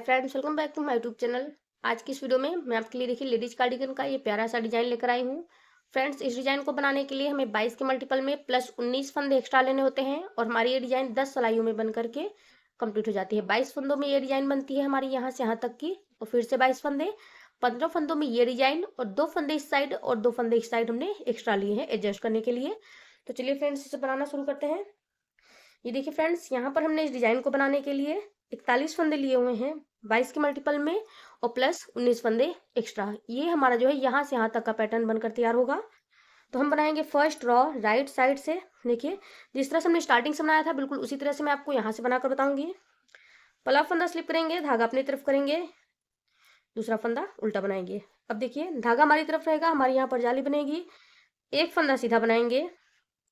Friends, welcome back to my YouTube channel. आज की इस वीडियो में मैं आपके लिए देखिए लेडीज कार्डिगन का ये प्यारा सा डिजाइन लेकर आई हूँ। फ्रेंड्स, इस डिजाइन को बनाने के लिए हमें 22 के मल्टीपल में प्लस 19 फंदे एक्स्ट्रा लेने होते हैं और हमारी ये डिजाइन 10 सिलाइयों में बन करके कंप्लीट हो जाती है। 22 फंदों में ये डिजाइन बनती है हमारी यहाँ से यहाँ तक की, और फिर से 22 फंदे, 15 फंदों में ये डिजाइन और 2 फंदे इस साइड और 2 फंदे इस साइड हमने एक्स्ट्रा लिए हैं एडजस्ट करने के लिए। तो चलिए फ्रेंड्स, इसे बनाना शुरू करते हैं। ये देखिए फ्रेंड्स, यहाँ पर हमने इस डिजाइन को बनाने के लिए 41 फंदे लिए हुए हैं 22 के मल्टीपल में और प्लस 19 फंदे एक्स्ट्रा। ये हमारा जो है यहाँ से यहाँ तक का पैटर्न बनकर तैयार होगा। तो हम बनाएंगे फर्स्ट रॉ राइट साइड से। देखिए, जिस तरह से हमने स्टार्टिंग से बनाया था बिल्कुल उसी तरह से मैं आपको यहाँ से बनाकर बताऊंगी। पहला फंदा स्लिप करेंगे, धागा अपनी तरफ करेंगे, दूसरा फंदा उल्टा बनाएंगे। अब देखिए, धागा हमारी तरफ रहेगा, हमारी यहाँ पर जाली बनेगी। एक फंदा सीधा बनाएंगे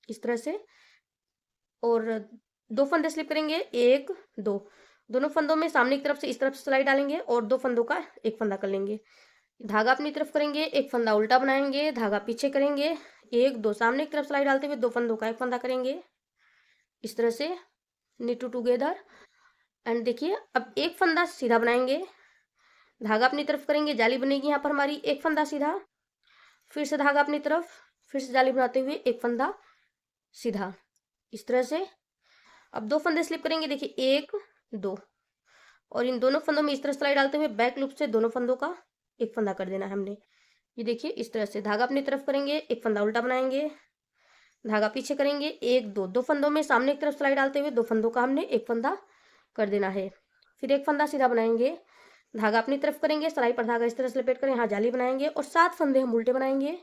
इस तरह से और 2 फंदे स्लिप करेंगे, 1 2। दोनों फंदों में सामने की तरफ से इस तरफ से सिलाई डालेंगे और 2 फंदों का एक फंदा कर लेंगे। धागा अपनी तरफ करेंगे, एक फंदा उल्टा बनाएंगे, धागा पीछे करेंगे, 1 2, सामने की तरफ सिलाई डालते हुए 2 फंदों का एक फंदा करेंगे इस तरह से, नीट टू टुगेदर। एंड देखिए, अब एक फंदा सीधा बनाएंगे, धागा अपनी तरफ करेंगे, जाली बनेगी यहाँ पर हमारी, एक फंदा सीधा, फिर से धागा अपनी तरफ, फिर से जाली बनाते हुए एक फंदा सीधा इस तरह से। अब 2 फंदे स्लिप करेंगे, देखिए 1 2, और इन दोनों फंदों में इस तरह सिलाई डालते हुए बैक लूप से दोनों फंदों का एक फंदा कर देना है हमने। ये देखिए इस तरह से धागा अपनी तरफ करेंगे, एक फंदा उल्टा बनाएंगे, धागा पीछे करेंगे, 1 2, दो फंदों में सामने की तरफ सिलाई डालते हुए 2 फंदों का हमने एक फंदा कर देना है। फिर एक फंदा सीधा बनाएंगे, धागा अपनी तरफ करेंगे, सिलाई पर धागा इस तरह से लपेट कर यहाँ जाली बनाएंगे और 7 फंदे हम उल्टे बनाएंगे,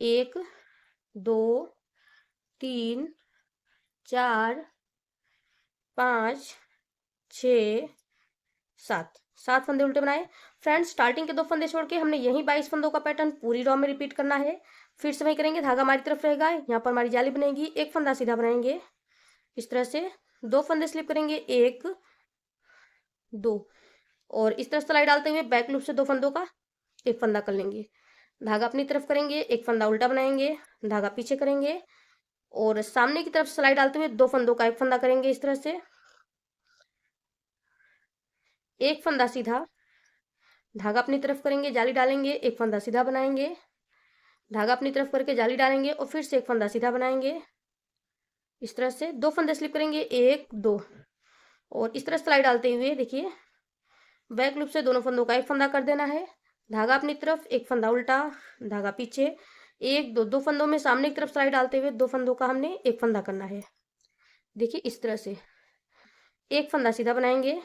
1 2 3 4 5 6 7, 7 फंदे उल्टे बनाए। फ्रेंड्स, स्टार्टिंग के 2 फंदे छोड़ के हमने यही 22 फंदों का पैटर्न पूरी रॉ में रिपीट करना है। फिर से वही करेंगे, धागा हमारी तरफ रहेगा, यहाँ पर हमारी जाली बनेगी, एक फंदा सीधा बनाएंगे इस तरह से, 2 फंदे स्लिप करेंगे, 1 2, और इस तरह सिलाई डालते हुए बैक लूप से 2 फंदों का एक फंदा कर लेंगे। धागा अपनी तरफ करेंगे, एक फंदा उल्टा बनाएंगे, धागा पीछे करेंगे और सामने की तरफ सिलाई डालते हुए 2 फंदों का एक फंदा करेंगे इस तरह से, एक फंदा सीधा, धागा अपनी तरफ करेंगे, जाली डालेंगे, एक फंदा सीधा बनाएंगे, धागा अपनी तरफ करके जाली डालेंगे और फिर से एक फंदा सीधा बनाएंगे इस तरह से, 2 फंदे स्लिप करेंगे, 1 2, और इस तरह सिलाई डालते हुए देखिए बैक लूप से दोनों फंदों का एक फंदा कर देना है। धागा अपनी तरफ, एक फंदा उल्टा, धागा पीछे, 1 2, दो फंदों में सामने की तरफ सिलाई डालते हुए 2 फंदों का हमने एक फंदा करना है। देखिए इस तरह से एक फंदा सीधा बनाएंगे,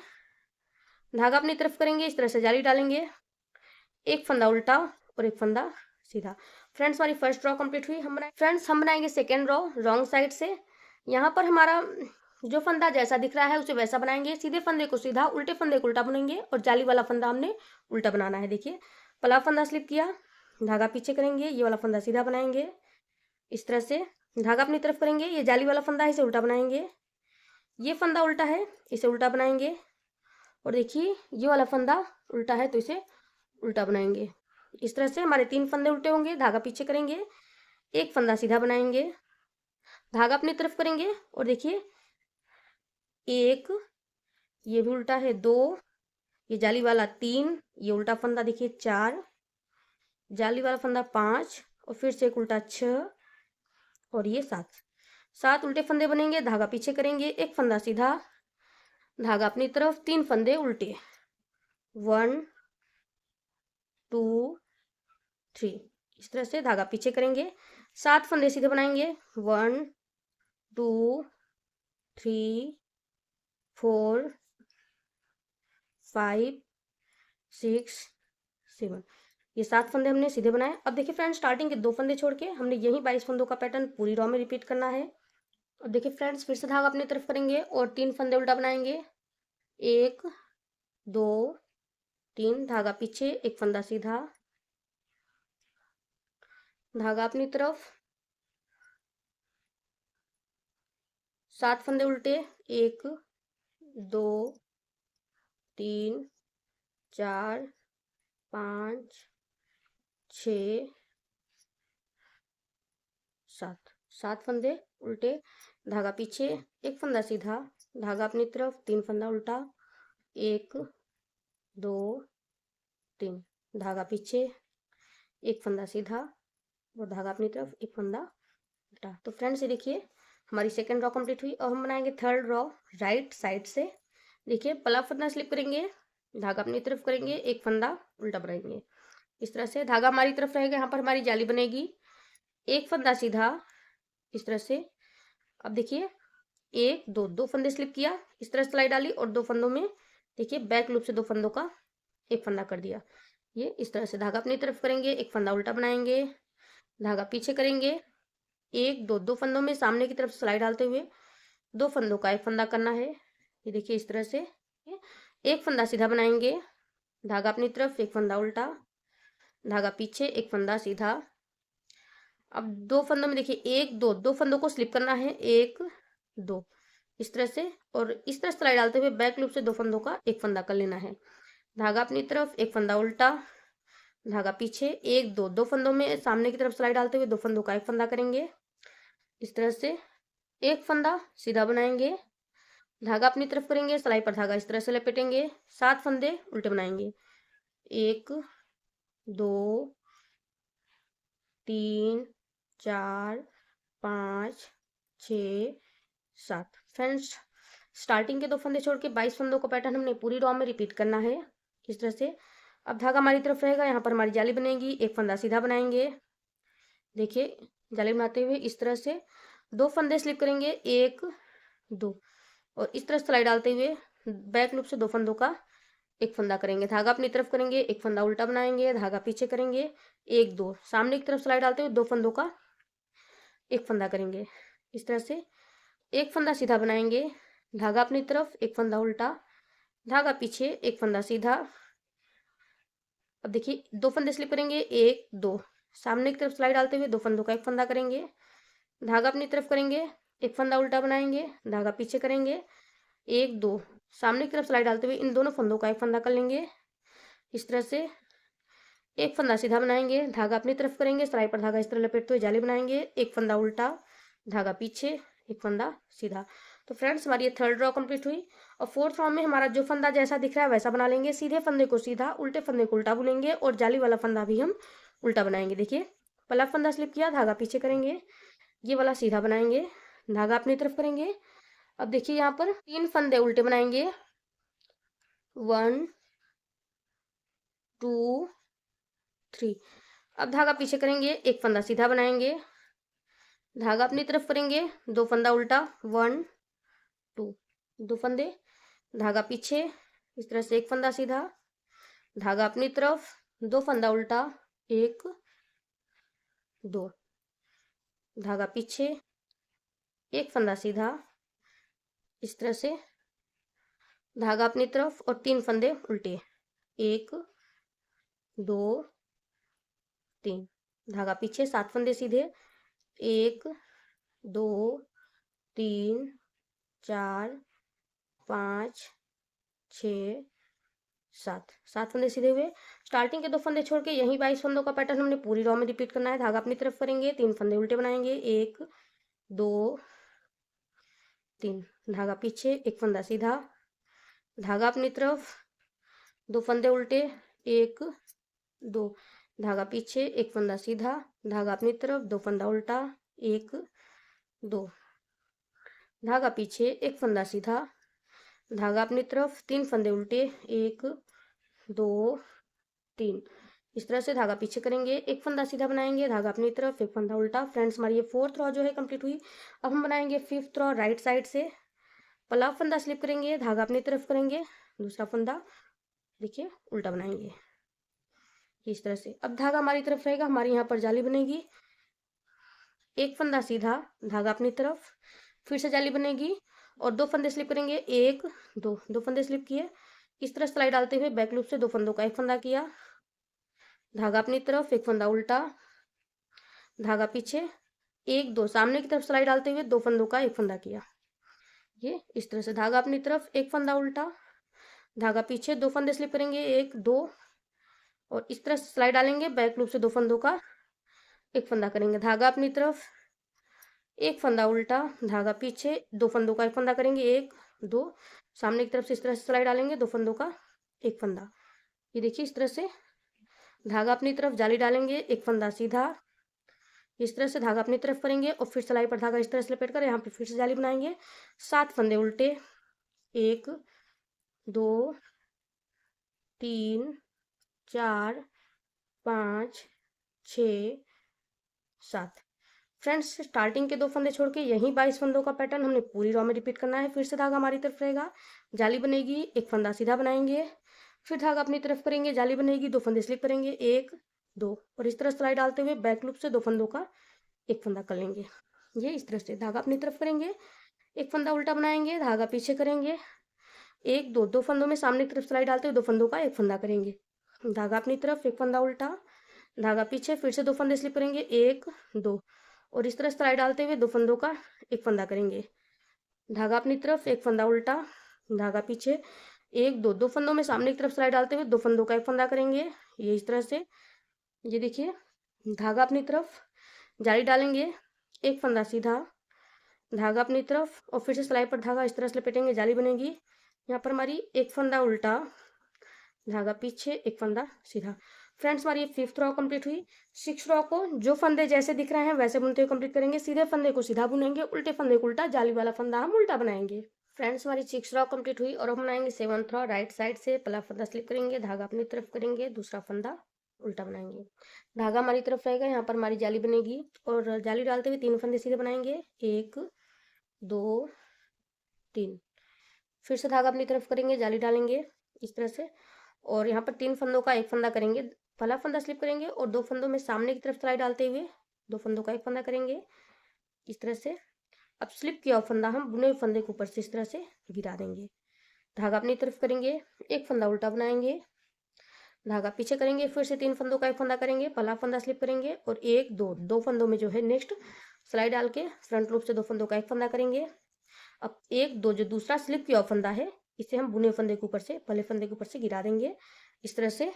धागा अपनी तरफ करेंगे, इस तरह से जाली डालेंगे, एक फंदा उल्टा और एक फंदा सीधा। फ्रेंड्स, हमारी फर्स्ट रॉ कंप्लीट हुई। हम बनाएंगे सेकेंड रॉ रॉन्ग साइड से। यहाँ पर हमारा जो फंदा जैसा दिख रहा है उसे वैसा बनाएंगे, सीधे फंदे को सीधा, उल्टे फंदे को उल्टा बनाएंगे और जाली वाला फंदा हमने उल्टा बनाना है। देखिए, पहला फंदा स्लिप किया, धागा पीछे करेंगे, ये वाला फंदा सीधा बनाएंगे इस तरह से, धागा अपनी तरफ करेंगे, ये जाली वाला फंदा है इसे उल्टा बनाएंगे, ये फंदा उल्टा है इसे उल्टा बनाएंगे, और देखिए ये वाला फंदा उल्टा है तो इसे उल्टा बनाएंगे। इस तरह से हमारे 3 फंदे उल्टे होंगे, धागा पीछे करेंगे, एक फंदा सीधा बनाएंगे, धागा अपनी तरफ करेंगे और देखिए 1, ये भी उल्टा है, 2, ये जाली वाला 3, ये उल्टा फंदा देखिए 4, जाली वाला फंदा 5 और फिर से एक उल्टा 6 और ये 7, 7 उल्टे फंदे बनेंगे, धागा पीछे करेंगे, एक फंदा सीधा, धागा अपनी तरफ, 3 फंदे उल्टे, 1 2 3, इस तरह से धागा पीछे करेंगे, 7 फंदे सीधे बनाएंगे, 1 2 3 4 5 6 7, ये 7 फंदे हमने सीधे बनाए। अब देखिए फ्रेंड्स, स्टार्टिंग के 2 फंदे छोड़ के हमने यही 22 फंदों का पैटर्न पूरी रॉ में रिपीट करना है। अब देखिए फ्रेंड्स, फिर से धागा अपनी तरफ करेंगे और 3 फंदे उल्टा बनाएंगे, 1 2 3, धागा पीछे, एक फंदा सीधा, धागा अपनी तरफ, 7 फंदे उल्टे, 1 2 3 4 5 6 7, 7 फंदे उल्टे, धागा पीछे, एक फंदा सीधा, धागा अपनी तरफ, 3 फंदा उल्टा, 1 2 3, धागा पीछे, एक फंदा सीधा और धागा अपनी तरफ, एक फंदा उल्टा। तो फ्रेंड्स ये देखिए हमारी सेकंड रॉ कंप्लीट हुई। और हम बनाएंगे थर्ड रॉ राइट साइड से। देखिए पहला फंदा स्लिप करेंगे, धागा अपनी तरफ करेंगे, एक फंदा उल्टा बनाएंगे। इस तरह से धागा हमारी तरफ रहेगा, यहाँ पर हमारी जाली बनेगी, एक फंदा सीधा इस तरह से। अब देखिए एक दो, दो फंदे स्लिप किया, इस तरह सिलाई डाली और दो फंदों में देखिए बैक लूप से दो फंदों का एक फंदा कर दिया। ये इस तरह से धागा अपनी तरफ करेंगे, एक फंदा उल्टा बनाएंगे, धागा पीछे करेंगे, एक दो, दो फंदों में सामने की तरफ सिलाई डालते हुए दो फंदों का एक फंदा करना है। ये देखिए इस तरह से एक फंदा सीधा बनाएंगे, धागा अपनी तरफ, एक फंदा उल्टा, धागा पीछे, एक फंदा सीधा। अब दो फंदों में देखिए एक दो, दो फंदों को स्लिप करना है, एक दो इस तरह से। और इस तरह सिलाई डालते हुए बैक लूप से दो फंदों का एक फंदा कर लेना है, धागा अपनी तरफ, एक फंदा उल्टा, धागा पीछे, एक दो, दो फंदों में सामने की तरफ सिलाई डालते हुए दो फंदों का एक फंदा करेंगे। इस तरह से एक फंदा सीधा बनाएंगे, धागा अपनी तरफ करेंगे, सिलाई पर धागा इस तरह से लपेटेंगे, 7 फंदे उल्टे बनाएंगे, 1 2 3 4 5 6 7। फ्रेंड्स स्टार्टिंग के दो फंदे छोड़ के 22 फंदों का पैटर्न हमने पूरी रॉ में रिपीट करना है इस तरह से। अब धागा हमारी तरफ रहेगा, यहाँ पर हमारी जाली बनेगी, एक फंदा सीधा बनाएंगे, देखिए जाली बनाते हुए इस तरह से दो फंदे स्लिप करेंगे, एक दो, और इस तरह सिलाई डालते हुए बैक लूप से दो फंदों का एक फंदा करेंगे, धागा अपनी तरफ करेंगे, एक फंदा उल्टा बनाएंगे, धागा पीछे करेंगे, एक दो, सामने की तरफ सिलाई डालते हुए दो फंदों का एक फंदा करेंगे। इस तरह से एक फंदा सीधा बनाएंगे, धागा अपनी तरफ, एक फंदा उल्टा, धागा पीछे, एक फंदा सीधा। अब देखिए दो फंदे स्लिप करेंगे, एक दो, सामने की तरफ सिलाई डालते हुए दो फंदों का एक फंदा करेंगे, धागा अपनी तरफ करेंगे, एक फंदा उल्टा बनाएंगे, धागा पीछे करेंगे, एक दो, सामने की तरफ सिलाई डालते हुए इन दोनों फंदों का एक फंदा कर लेंगे। इस तरह से एक फंदा सीधा बनाएंगे, धागा अपनी तरफ करेंगे, सिलाई पर धागा इस तरह लपेटते हुए जाली बनाएंगे, एक फंदा उल्टा, धागा पीछे, एक फंदा सीधा। तो फ्रेंड्स हमारी ये थर्ड रॉ कंप्लीट हुई। और फोर्थ रॉ में हमारा जो फंदा जैसा दिख रहा है वैसा बना लेंगे, सीधे फंदे को सीधा, उल्टे फंदे को उल्टा बुनेंगे और जाली वाला फंदा भी हम उल्टा बनाएंगे। देखिए पहला फंदा स्लिप किया, धागा पीछे करेंगे, ये वाला सीधा बनाएंगे, धागा अपनी तरफ करेंगे। अब देखिए यहाँ पर 3 फंदे उल्टे बनाएंगे, 1 2 3। अब धागा पीछे करेंगे, एक फंदा सीधा बनाएंगे, धागा अपनी तरफ करेंगे, दो फंदा उल्टा, 1 2, दो फंदे, धागा पीछे, इस तरह से एक फंदा सीधा, धागा अपनी तरफ, दो फंदा उल्टा, 1 2, धागा पीछे, एक फंदा सीधा, इस तरह से धागा अपनी तरफ और 3 फंदे उल्टे, 1 2 3, धागा पीछे, 7 फंदे सीधे, 1 2 3 4 5 6 7, 7 फंदे सीधे हुए। स्टार्टिंग के दो फंदे छोड़ के यही 22 फंदों का पैटर्न हमने पूरी रॉ में रिपीट करना है। धागा अपनी तरफ करेंगे, 3 फंदे उल्टे बनाएंगे, 1 2 3, धागा पीछे, एक फंदा सीधा, धागा अपनी तरफ, दो फंदे उल्टे, 1 2, धागा पीछे, एक फंदा सीधा, धागा अपनी तरफ, दो फंदा उल्टा, 1 2, धागा पीछे, एक फंदा सीधा, धागा अपनी तरफ, 3 फंदे उल्टे, 1 2 3। इस तरह से धागा पीछे करेंगे, एक फंदा सीधा बनाएंगे, धागा अपनी तरफ, एक फंदा उल्टा। फ्रेंड्स हमारी ये फोर्थ रॉ जो है कंप्लीट हुई। अब हम बनाएंगे फिफ्थ रॉ राइट साइड से। पहला फंदा स्लिप करेंगे, धागा अपनी तरफ करेंगे, दूसरा फंदा देखिए उल्टा बनाएंगे इस तरह से। अब धागा हमारी तरफ रहेगा, हमारी यहाँ पर जाली बनेगी, एक फंदा सीधा, धागा अपनी तरफ, फिर से जाली बनेगी और दो फंदे स्लिप करेंगे, 1 2, दो फंदे स्लिप किए, इस तरह सिलाई डालते हुए बैक लूप से दो फंदों का एक फंदा किया, धागा अपनी तरफ, एक फंदा उल्टा, धागा पीछे, 1 2, सामने की तरफ सिलाई डालते हुए दो फंदों का एक फंदा किया। ये इस तरह से धागा अपनी तरफ, एक फंदा उल्टा, धागा पीछे, दो फंदे स्लिप करेंगे, 1 2, और इस तरह सिलाई डालेंगे, बैक लूप से दो फंदों का एक फंदा करेंगे, धागा अपनी तरफ, एक फंदा उल्टा, धागा पीछे, दो फंदों का एक फंदा करेंगे, 1 2, सामने की तरफ से इस तरह से सिलाई डालेंगे, दो फंदों का एक फंदा। ये देखिए इस तरह से धागा अपनी तरफ, जाली डालेंगे, एक फंदा सीधा, इस तरह से धागा अपनी तरफ करेंगे और फिर सिलाई पर धागा इस तरह से लपेट कर यहाँ पे फिर से जाली बनाएंगे। 7 फंदे उल्टे, 1 2 3 4 5 6 7। फ्रेंड्स स्टार्टिंग के 2 फंदे छोड़ के यहीं 22 फंदों का पैटर्न हमने पूरी रॉ में रिपीट करना है। फिर से धागा हमारी तरफ रहेगा, जाली बनेगी, एक फंदा सीधा बनाएंगे, फिर धागा अपनी तरफ करेंगे, जाली बनेगी, 2 फंदे स्लिप करेंगे, 1 2 और इस तरह सिलाई डालते हुए बैक लूप से 2 फंदों का एक फंदा कर लेंगे। ये इस तरह से धागा अपनी तरफ करेंगे, एक फंदा उल्टा बनाएंगे, धागा पीछे करेंगे, 1 2 2 फंदों में सामने की तरफ सिलाई डालते हुए 2 फंदों का एक फंदा करेंगे, धागा अपनी तरफ, एक फंदा उल्टा, धागा पीछे, फिर से 2 फंदे स्लिप करेंगे, 1 2 और इस तरह सिलाई डालते हुए 2 फंदों का एक फंदा करेंगे, धागा अपनी तरफ, एक फंदा उल्टा, धागा पीछे, 1 2 2 फंदों में सामने की तरफ सिलाई डालते हुए 2 फंदों का एक फंदा करेंगे। ये इस तरह से, ये देखिए धागा अपनी तरफ, जाली डालेंगे, एक फंदा सीधा, धागा अपनी तरफ और फिर से सिलाई पर धागा इस तरह से लपेटेंगे, जाली बनेगी, यहाँ पर हमारी एक फंदा उल्टा, धागा पीछे, एक फंदा सीधा। फ्रेंड्स हमारी ये 5th रॉ कंप्लीट हुई। 6 रॉ को जो फंदे जैसे दिख रहे हैं वैसे बुनते हुए कंप्लीट करेंगे, सीधे फंदे को सीधा बुनेंगे, उल्टे फंदे को उल्टा, जाली वाला फंदा हम उल्टा बनाएंगे। फ्रेंड्स हमारी 6 रॉ कंप्लीट हुई और अब हम बनाएंगे 7th रॉ। राइट साइड से पहला फंदा स्लिप करेंगे, धागा अपनी तरफ करेंगे, दूसरा फंदा उल्टा बनाएंगे, धागा हमारी तरफ रहेगा, यहाँ पर हमारी जाली बनेगी और जाली डालते हुए 3 फंदे सीधे बनाएंगे, 1 2 3, फिर से धागा अपनी तरफ करेंगे, जाली डालेंगे इस तरह से और यहाँ पर 3 फंदों का एक फंदा करेंगे, पहला फंदा स्लिप करेंगे और 2 फंदों में सामने की तरफ सिलाई डालते हुए 2 फंदों का एक फंदा करेंगे इस तरह से। अब स्लिप किया हुआ फंदा हम बुने हुए फंदे के ऊपर से इस तरह से गिरा देंगे, धागा अपनी तरफ करेंगे, एक फंदा उल्टा बनाएंगे, धागा पीछे करेंगे, फिर से 3 फंदों का एक फंदा करेंगे, पहला फंदा स्लिप करेंगे और 1 2 2 फंदों में जो है नेक्स्ट सिलाई डाल के फ्रंट लूप से 2 फंदों का एक फंदा करेंगे। अब 1 2 जो दूसरा स्लिप किया हुआ फंदा है इसे हम बुने फंदे के ऊपर से, पहले फंदे के ऊपर से गिरा देंगे इस तरह से,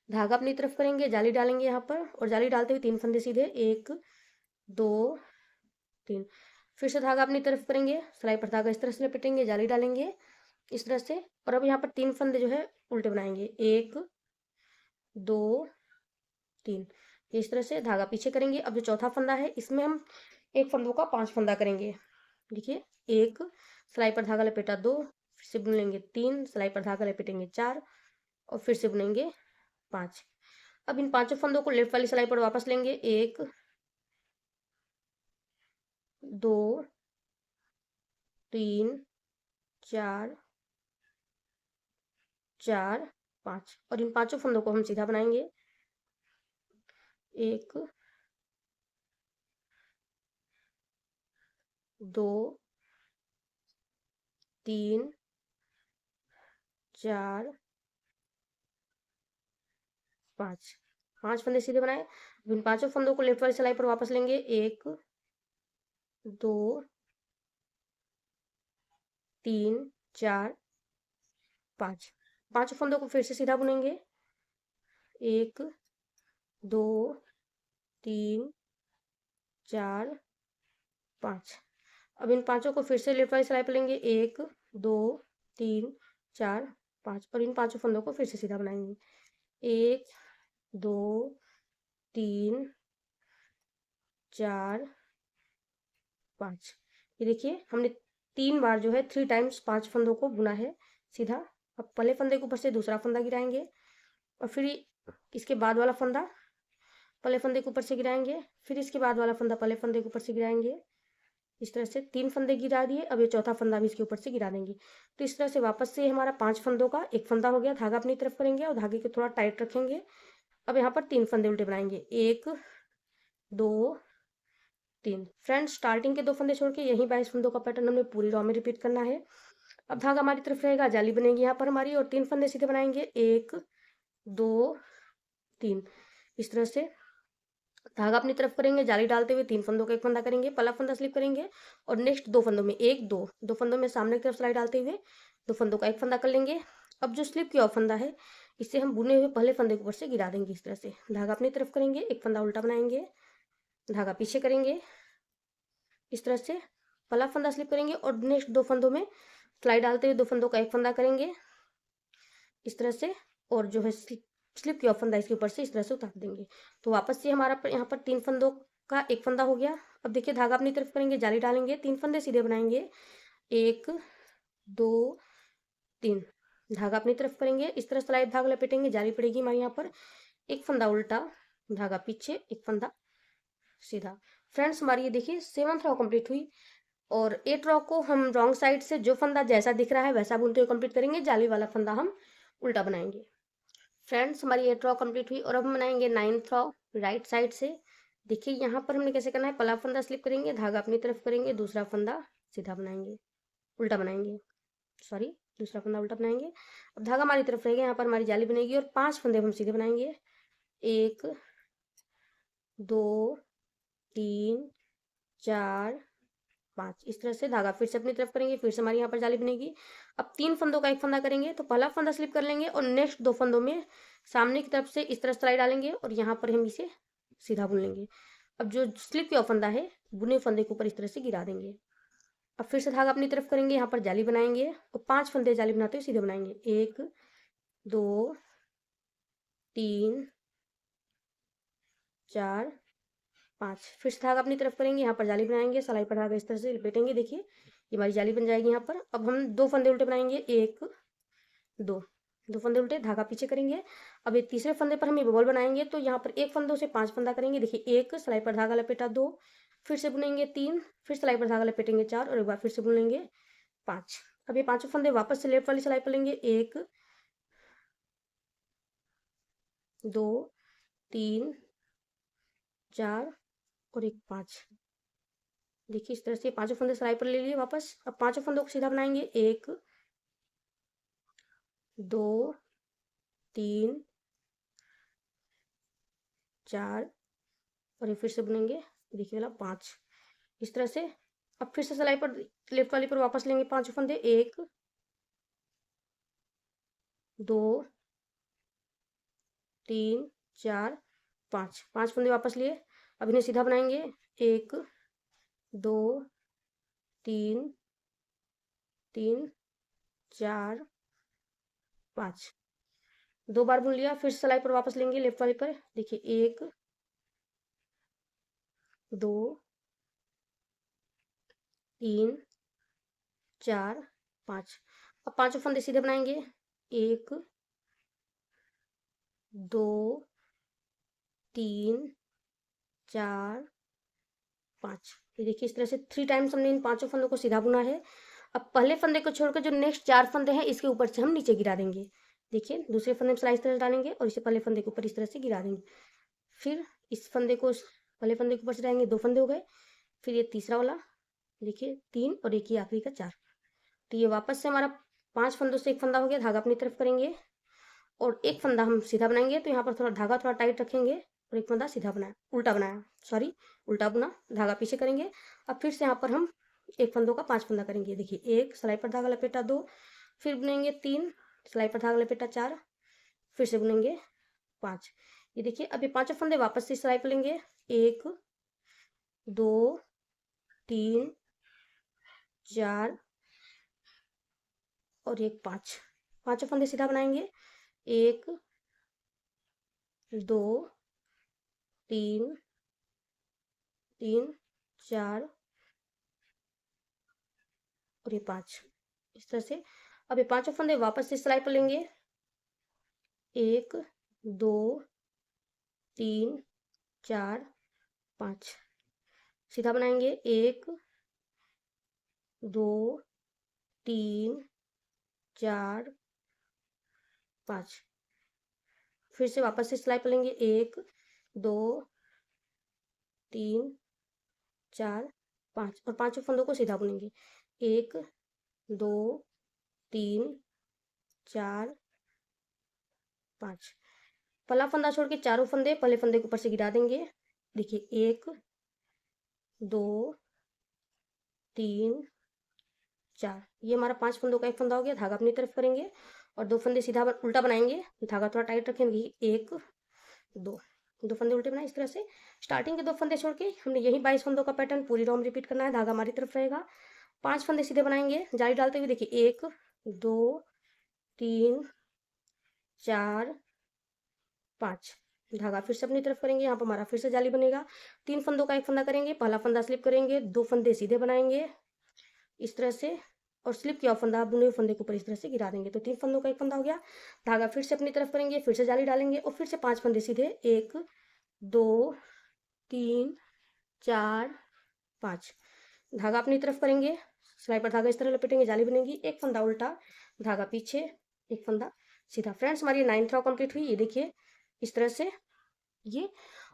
धागा अपनी तरफ करेंगे, जाली डालेंगे यहाँ पर और जाली डालते हुए 3 फंदे सीधे, 1 2 3, फिर से धागा अपनी तरफ करेंगे, सिलाई पर धागा इस तरह से लपेटेंगे, जाली डालेंगे इस तरह से और अब यहाँ पर 3 फंदे जो है उल्टे बनाएंगे, 1 2 3, इस तरह से धागा पीछे करेंगे। अब जो चौथा फंदा है इसमें हम एक फंदों का 5 फंदा करेंगे, देखिए 1 सिलाई पर धागा लपेटा, 2 फिर से बुन लेंगे, 3 सिलाई पर धागा लपेटेंगे, 4 और फिर से बुनेंगे 5। अब इन 5 फंदों को लेफ्ट वाली सिलाई पर वापस लेंगे, 1 2 3 4 4 5 और इन 5 फंदों को हम सीधा बनाएंगे, 1 2 3 4 5 फंदे सीधे बनाए। इन 5 फंदों को लेफ्ट वाली सिलाई पर वापस लेंगे, 1 2 3 4 5 फंदों को फिर से सीधा बुनेंगे, 1 2 3 4 5। अब इन 5 को फिर से लेफ्ट वाली सिलाई पर लेंगे, 1 2 3 4 5 और इन 5 फंदों को फिर से सीधा बनाएंगे, 1 2 3 4 5। ये देखिए हमने 3 बार जो है 3 टाइम्स 5 फंदों को बुना है सीधा। अब पहले फंदे के ऊपर से दूसरा फंदा गिराएंगे और फिर इसके बाद वाला फंदा पहले फंदे के ऊपर से गिराएंगे, फिर इसके बाद वाला फंदा पहले फंदे के ऊपर से गिराएंगे, इस तरह से 3 फंदे गिरा दिए। अब ये चौथा फंदा भी इसके ऊपर से गिरा देंगे। तो इस तरह से वापस से हमारा 5 फंदों का एक फंदा हो गया, धागा अपनी तरफ करेंगे और धागे को थोड़ा टाइट रखेंगे। अब यहाँ पर 3 फंदे उल्टे बनाएंगे, 1 2 3। फ्रेंड्स स्टार्टिंग के 2 फंदे छोड़ के यही 22 फंदों का पैटर्न हमें पूरी रॉ में रिपीट करना है। अब धागा हमारी तरफ रहेगा, जाली बनेगी यहाँ पर हमारी और 3 फंदे सीधे बनाएंगे, 1 2 3, इस तरह से धागा अपनी तरफ करेंगे, जाली डालते हुए 3 फंदों का एक फंदा करेंगे, पहला फंदा स्लिप करेंगे और नेक्स्ट 2 फंदों में 1 2 2 फंदों में सामने की तरफ सिलाई डालते हुए 2 फंदों का एक फंदा कर लेंगे। अब जो स्लिप किया फंदा है इसे हम बुने हुए पहले फंदे के ऊपर से गिरा देंगे, इस तरह से धागा अपनी तरफ करेंगे, एक फंदा उल्टा बनाएंगे, धागा पीछे करेंगे, इस तरह से पहला फंदा स्लिप करेंगे और नेक्स्ट 2 फंदों में सिलाई डालते हुए 2 फंदों का एक फंदा करेंगे, इस तरह से और जो है स्लिप किया फंदा इसके ऊपर से इस तरह से उतार देंगे। तो वापस से हमारा यहाँ पर 3 फंदों का एक फंदा हो गया। अब देखिए धागा अपनी तरफ करेंगे, जाली डालेंगे, 3 फंदे सीधे बनाएंगे, 1 2 3, धागा अपनी तरफ करेंगे, इस तरह स्लाइड धागा लपेटेंगे, जाली पड़ेगी हमारे यहाँ पर, एक फंदा उल्टा, धागा पीछे, एक फंदा सीधा। फ्रेंड्स हमारी ये देखिए 7th रो कंप्लीट हुई। और 8 रो को हम रॉन्ग साइड से जो फंदा जैसा दिख रहा है वैसा बुनते हुए कंप्लीट करेंगे, जाली वाला फंदा हम उल्टा बनाएंगे। फ्रेंड्स हमारी 8 रो कंप्लीट हुई और अब हम बनाएंगे 9th रो राइट साइड से। देखिए यहाँ पर हमने कैसे करना है, पहला फंदा स्लिप करेंगे, धागा अपनी तरफ करेंगे, दूसरा फंदा सीधा बनाएंगे, उल्टा बनाएंगे, सॉरी दूसरा फंदा उल्टा बनाएंगे। अब धागा हमारी तरफ रहेगा, यहाँ पर हमारी जाली बनेगी और 5 फंदे हम सीधे बनाएंगे, 1 2 3 4 5, इस तरह से धागा फिर से अपनी तरफ करेंगे, फिर से हमारी यहाँ पर जाली बनेगी। अब 3 फंदों का एक फंदा करेंगे, तो पहला फंदा स्लिप कर लेंगे और नेक्स्ट 2 फंदों में सामने की तरफ से इस तरह सिलाई डालेंगे और यहाँ पर हम इसे सीधा बुन लेंगे। अब जो स्लिप किया फंदा है बुने फंदे के ऊपर इस तरह से गिरा देंगे। अब फिर से धागा अपनी तरफ करेंगे, यहाँ पर जाली बनाएंगे और 5 फंदे जाली बनाते हुए सीधे बनाएंगे, 1 2 3 4 5, फिर से धागा अपनी तरफ करेंगे, यहाँ पर जाली बनाएंगे, सिलाई पर धागा इस तरह से लपेटेंगे, देखिए ये हमारी जाली बन जाएगी यहाँ पर। अब हम 2 फंदे उल्टे बनाएंगे, 1 2 फंदे उल्टे, धागा पीछे करेंगे। अब ये तीसरे फंदे पर हम ये बबल बनाएंगे, तो यहाँ पर एक फंदों से 5 फंदा करेंगे, देखिए 1 सिलाई पर धागा लपेटा, 2 फिर से बुनेंगे, 3 फिर सिलाई पर धागा लपेटेंगे, 4 और एक बार फिर से बुन लेंगे, 5। अब ये 5 फंदे वापस से लेफ्ट वाली सिलाई पर लेंगे, 1 2 3 4 और एक 5। देखिए इस तरह से 5 फंदे सिलाई पर ले लिए वापस। अब 5 फंदों को सीधा बनाएंगे, 1 2 3 4 और ये फिर से बुनेंगे, देखिए वाला 5, इस तरह से। अब फिर से सिलाई पर लेफ्ट वाली पर वापस लेंगे 5 फंदे, 1 2 3 4 5, 5 फंदे वापस लिए। अब इन्हें सीधा बनाएंगे, 1 2 3 3 4 5, 2 बार बुन लिया। फिर सिलाई पर वापस लेंगे लेफ्ट वाली पर, देखिए 1 2 3 4 5। अब 5 फंदे सीधे बनाएंगे, 1 2 3 4 5, ये देखिए इस तरह से 3 टाइम्स हमने इन 5 फंदों को सीधा बुना है। अब पहले फंदे को छोड़कर जो नेक्स्ट 4 फंदे हैं इसके ऊपर से हम नीचे गिरा देंगे, देखिए दूसरे फंदे में सिलाई इस तरह डालेंगे और इसे पहले फंदे के ऊपर इस तरह से गिरा देंगे। फिर इस फंदे को पहले फंदे के ऊपर से डालेंगे, 2 फंदे हो गए। फिर ये तीसरा वाला, देखिए 3 और एक ही आखिरी का 4। तो ये वापस से हमारा 5 फंदों से एक फंदा हो गया, धागा अपनी तरफ करेंगे और एक फंदा हम सीधा बनाएंगे, तो यहाँ पर थोड़ा धागा थोड़ा टाइट रखेंगे और एक फंदा सीधा बनाया, उल्टा बनाया, सॉरी उल्टा बुना, धागा पीछे करेंगे। अब फिर से यहाँ पर हम एक फंदों का 5 फंदा करेंगे, देखिए 1 सिलाई पर धागा लपेटा, 2 फिर बुनेंगे, 3 सिलाई पर धागा लपेटा, 4 फिर से बुनेंगे, 5। ये देखिए अब ये 5 फंदे वापस से सिलाई पर लेंगे, 1 2 3 4 और एक 5, 5 फंदे सीधा बनाएंगे, 1 2 3 3 4 और ये 5, इस तरह से। अब ये 5 फंदे वापस से सिलाई पर लेंगे, 1 2 3 4 5, सीधा बनाएंगे, 1 2 3 4 5, फिर से वापस से सिलाई पर लेंगे, 1 2 3 4 5 और 5 फंदों को सीधा बुनेंगे, 1 2 3 4 5। पहला फंदा छोड़ के चारों फंदे पहले फंदे के ऊपर से गिरा देंगे, देखिए 1 2 3 4, ये हमारा 5 फंदों का एक फंदा हो गया, धागा अपनी तरफ करेंगे और 2 फंदे सीधा उल्टा बनाएंगे, धागा थोड़ा टाइट रखेंगे, 1 2 फंदे उल्टे बनाए। इस तरह से स्टार्टिंग के 2 फंदे छोड़ के हमने यही 22 फंदों का पैटर्न पूरी रो में रिपीट करना है, धागा हमारी तरफ रहेगा। 5 फंदे सीधे बनाएंगे, जाली डालते हुए, देखिए 1 2 3 4 5। धागा फिर से अपनी तरफ करेंगे, यहाँ पर हमारा फिर से जाली बनेगा। 3 फंदों का एक फंदा करेंगे, पहला फंदा स्लिप करेंगे, 2 फंदे सीधे बनाएंगे इस तरह से, और स्लिप किया हुआ फंदा बुने हुए फंदे के ऊपर इस तरह से गिरा देंगे। तो 3 फंदों का एक फंदा हो गया। धागा फिर से अपनी तरफ करेंगे, फिर से जाली डालेंगे और फिर से 5 फंदे सीधे, 1 2 3 4 5। धागा अपनी तरफ करेंगे, सिलाई पर धागा इस तरह लपेटेंगे, जाली बनेगी। एक फंदा उल्टा, धागा पीछे, एक फंदा सीधा। फ्रेंड्स हमारी 9th रॉ कंप्लीट हुई, ये देखिए इस तरह से ये।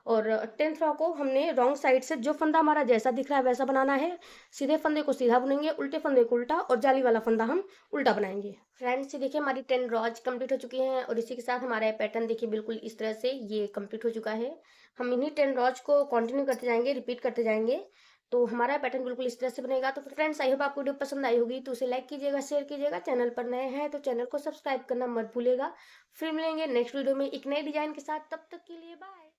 और 10th रॉ को हमने रॉन्ग साइड से जो फंदा हमारा जैसा दिख रहा है वैसा बनाना है। सीधे फंदे को सीधा बुनेंगे, उल्टे फंदे को उल्टा, और जाली वाला फंदा हम उल्टा बनाएंगे। फ्रेंड्स ये देखिए हमारी 10 रॉज कंप्लीट हो चुकी हैं, और इसी के साथ हमारा पैटर्न देखिए बिल्कुल इस तरह से ये कंप्लीट हो चुका है। हम इन्हीं 10 रॉज को कंटिन्यू करते जाएंगे, रिपीट करते जाएंगे, तो हमारा पैटर्न बिल्कुल इस तरह से बनेगा। तो फ्रेंड्स आई होप आपको वीडियो पसंद आई होगी, तो उसे लाइक कीजिएगा, शेयर कीजिएगा। चैनल पर नए हैं तो चैनल को सब्सक्राइब करना मत भूलिएगा। फिर मिलेंगे नेक्स्ट वीडियो में एक नए डिजाइन के साथ, तब तक के लिए बाय।